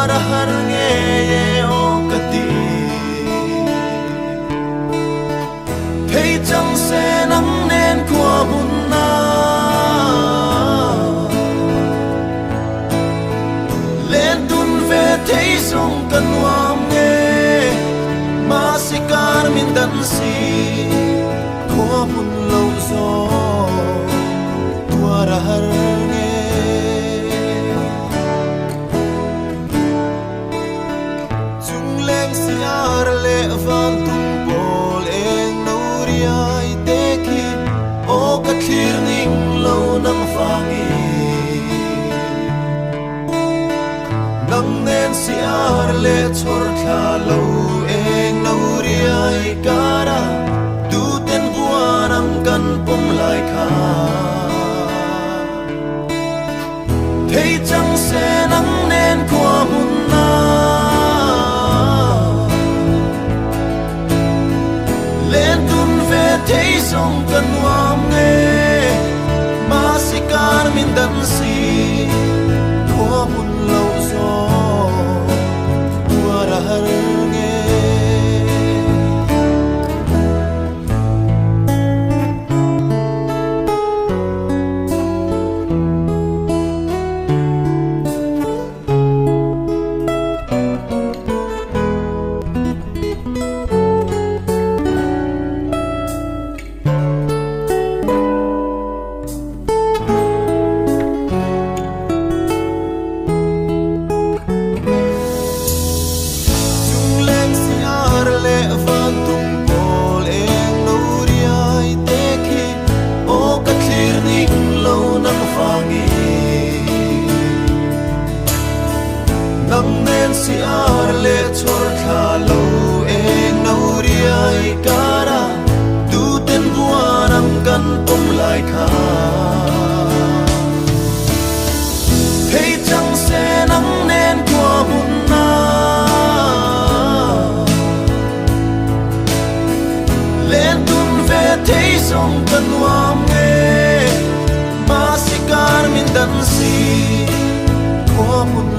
ra har nge ye o kati thấy chẳng sẽ nắng nên qua buồn na lên tuôn về thấy sông cần hoam nghe mà sẽ car min đan si qua buồn lâu gió tua ra har nge chung leng siar le van tung bol eng no riai te ki o ka thlir ning lo nang fangi nang nen siar le chor tha lo eng no riai kara tu ten buanam kan pom lai kha thấy chẳng sẽ nắng nên qua buồn na lên tuôn về thấy sông cần hoam nghe mà sẽ car min đan si qua buồn lâu gió tua ra har nghe nang nen siar le chor tha lo eng no riai kara tu ten buanam kan pom lai kha thấy chẳng sẽ nắng nên qua buồn na lên tuôn về thấy sông cần hoam nghe mà sẽ car min đan si qua buồn